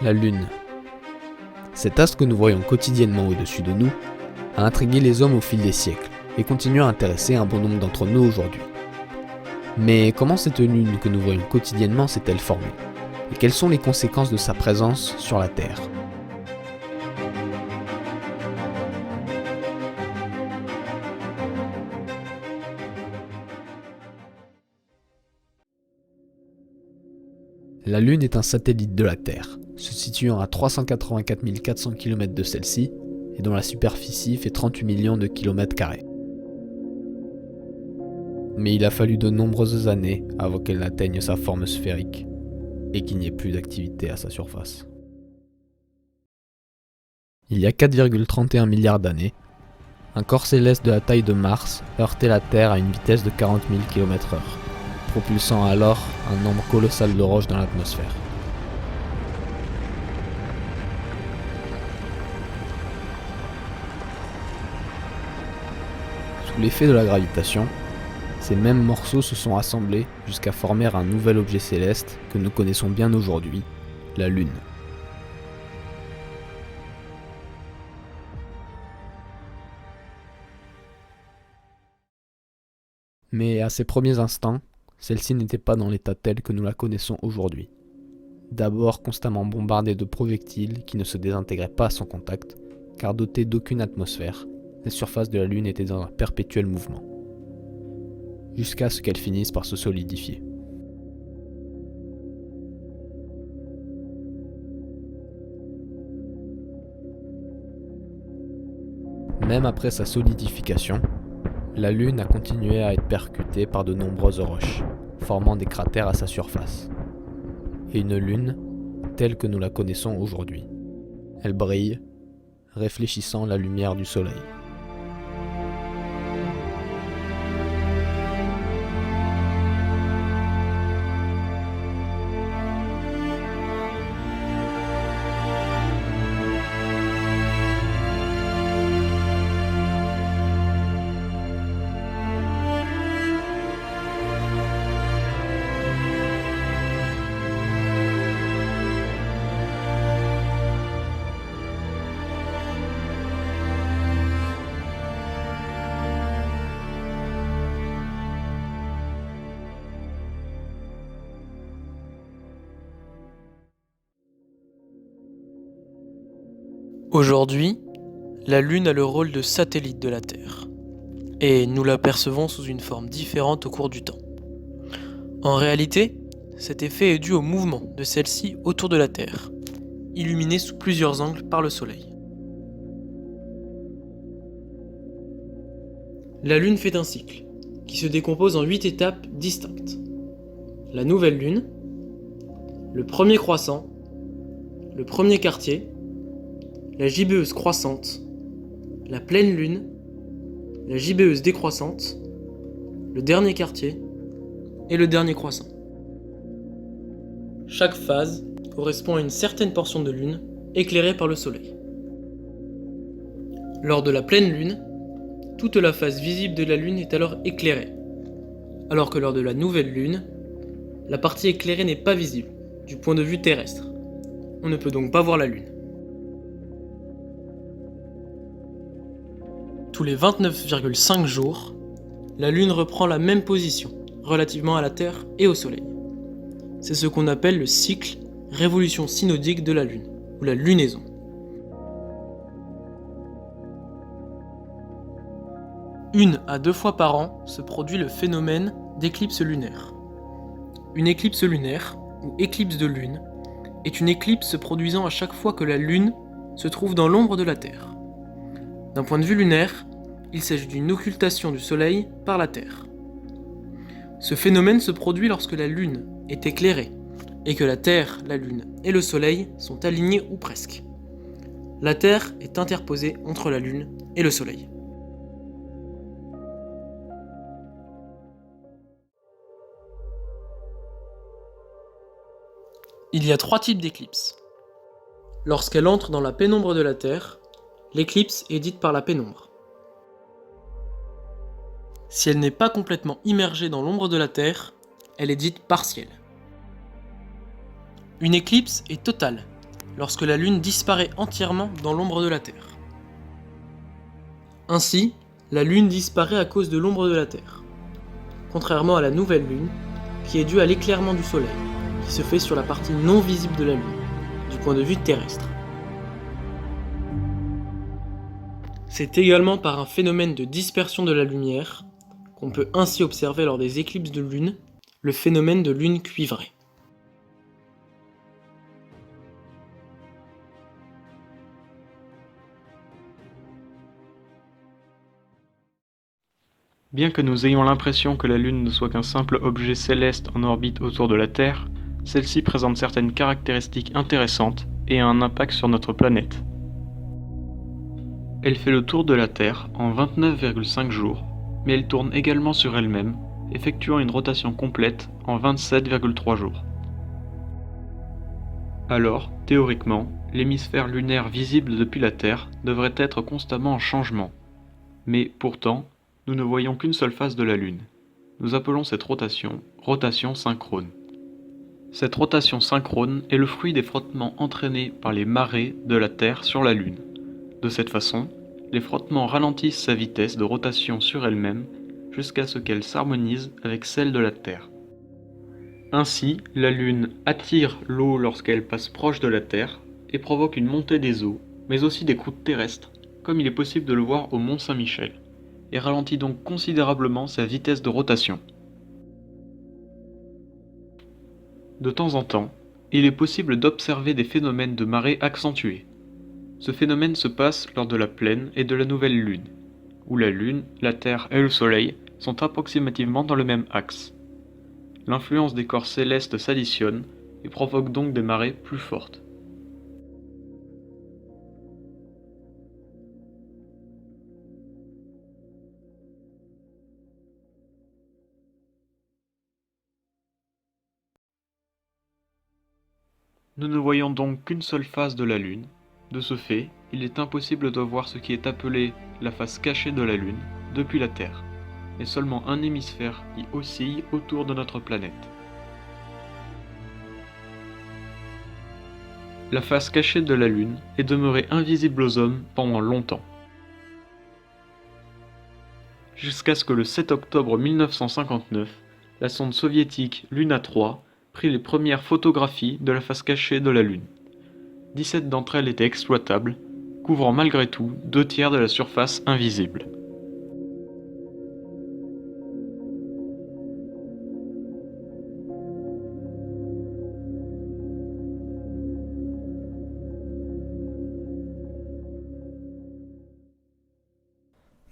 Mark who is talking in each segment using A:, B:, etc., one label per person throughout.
A: La Lune. Cet astre que nous voyons quotidiennement au-dessus de nous a intrigué les hommes au fil des siècles et continue à intéresser un bon nombre d'entre nous aujourd'hui. Mais comment cette Lune que nous voyons quotidiennement s'est-elle formée? Et quelles sont les conséquences de sa présence sur la Terre? La Lune est un satellite de la Terre, se situant à 384 400 km de celle-ci et dont la superficie fait 38 millions de km². Mais il a fallu de nombreuses années avant qu'elle n'atteigne sa forme sphérique et qu'il n'y ait plus d'activité à sa surface. Il y a 4,31 milliards d'années, un corps céleste de la taille de Mars heurtait la Terre à une vitesse de 40 000 km/h, propulsant alors un nombre colossal de roches dans l'atmosphère. Sous l'effet de la gravitation, ces mêmes morceaux se sont assemblés jusqu'à former un nouvel objet céleste que nous connaissons bien aujourd'hui, la Lune. Mais à ses premiers instants, celle-ci n'était pas dans l'état tel que nous la connaissons aujourd'hui. D'abord constamment bombardée de projectiles qui ne se désintégraient pas à son contact, car dotée d'aucune atmosphère, la surface de la Lune était dans un perpétuel mouvement, jusqu'à ce qu'elle finisse par se solidifier. Même après sa solidification, la Lune a continué à être percutée par de nombreuses roches, formant des cratères à sa surface. Et une Lune, telle que nous la connaissons aujourd'hui. Elle brille, réfléchissant la lumière du Soleil.
B: Aujourd'hui, la Lune a le rôle de satellite de la Terre, et nous la percevons sous une forme différente au cours du temps. En réalité, cet effet est dû au mouvement de celle-ci autour de la Terre, illuminée sous plusieurs angles par le Soleil. La Lune fait un cycle, qui se décompose en 8 étapes distinctes. La nouvelle Lune, le premier croissant, le premier quartier, la gibbeuse croissante, la pleine lune, la gibbeuse décroissante, le dernier quartier et le dernier croissant. Chaque phase correspond à une certaine portion de lune éclairée par le soleil. Lors de la pleine lune, toute la face visible de la lune est alors éclairée, alors que lors de la nouvelle lune, la partie éclairée n'est pas visible du point de vue terrestre. On ne peut donc pas voir la lune. Tous les 29,5 jours, la Lune reprend la même position relativement à la Terre et au Soleil. C'est ce qu'on appelle le cycle révolution synodique de la Lune, ou la lunaison. Une à 2 fois par an se produit le phénomène d'éclipse lunaire. Une éclipse lunaire, ou éclipse de Lune, est une éclipse se produisant à chaque fois que la Lune se trouve dans l'ombre de la Terre. D'un point de vue lunaire, il s'agit d'une occultation du Soleil par la Terre. Ce phénomène se produit lorsque la Lune est éclairée et que la Terre, la Lune et le Soleil sont alignés ou presque. La Terre est interposée entre la Lune et le Soleil. Il y a 3 types d'éclipses. Lorsqu'elle entre dans la pénombre de la Terre, l'éclipse est dite par la pénombre. Si elle n'est pas complètement immergée dans l'ombre de la Terre, elle est dite partielle. Une éclipse est totale, lorsque la Lune disparaît entièrement dans l'ombre de la Terre. Ainsi, la Lune disparaît à cause de l'ombre de la Terre, contrairement à la nouvelle Lune, qui est due à l'éclairement du Soleil, qui se fait sur la partie non visible de la Lune, du point de vue terrestre. C'est également par un phénomène de dispersion de la lumière qu'on peut ainsi observer lors des éclipses de Lune le phénomène de lune cuivrée.
C: Bien que nous ayons l'impression que la Lune ne soit qu'un simple objet céleste en orbite autour de la Terre, celle-ci présente certaines caractéristiques intéressantes et a un impact sur notre planète. Elle fait le tour de la Terre en 29,5 jours, mais elle tourne également sur elle-même, effectuant une rotation complète en 27,3 jours. Alors, théoriquement, l'hémisphère lunaire visible depuis la Terre devrait être constamment en changement. Mais pourtant, nous ne voyons qu'une seule face de la Lune. Nous appelons cette rotation synchrone. Cette rotation synchrone est le fruit des frottements entraînés par les marées de la Terre sur la Lune. De cette façon, les frottements ralentissent sa vitesse de rotation sur elle-même jusqu'à ce qu'elle s'harmonise avec celle de la Terre. Ainsi, la Lune attire l'eau lorsqu'elle passe proche de la Terre et provoque une montée des eaux, mais aussi des croûtes terrestres, comme il est possible de le voir au Mont Saint-Michel, et ralentit donc considérablement sa vitesse de rotation. De temps en temps, il est possible d'observer des phénomènes de marée accentués. Ce phénomène se passe lors de la pleine et de la nouvelle Lune, où la Lune, la Terre et le Soleil sont approximativement dans le même axe. L'influence des corps célestes s'additionne et provoque donc des marées plus fortes. Nous ne voyons donc qu'une seule face de la Lune. De ce fait, il est impossible de voir ce qui est appelé la face cachée de la Lune depuis la Terre, et seulement un hémisphère qui oscille autour de notre planète. La face cachée de la Lune est demeurée invisible aux hommes pendant longtemps. Jusqu'à ce que le 7 octobre 1959, la sonde soviétique Luna 3 prit les premières photographies de la face cachée de la Lune. 17 d'entre elles étaient exploitables, couvrant malgré tout 2/3 de la surface invisible.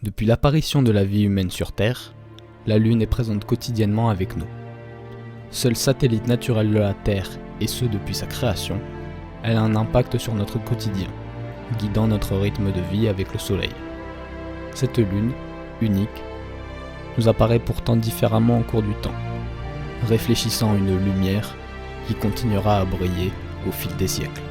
A: Depuis l'apparition de la vie humaine sur Terre, la Lune est présente quotidiennement avec nous. Seul satellite naturel de la Terre, et ce depuis sa création, elle a un impact sur notre quotidien, guidant notre rythme de vie avec le Soleil. Cette Lune, unique, nous apparaît pourtant différemment au cours du temps, réfléchissant une lumière qui continuera à briller au fil des siècles.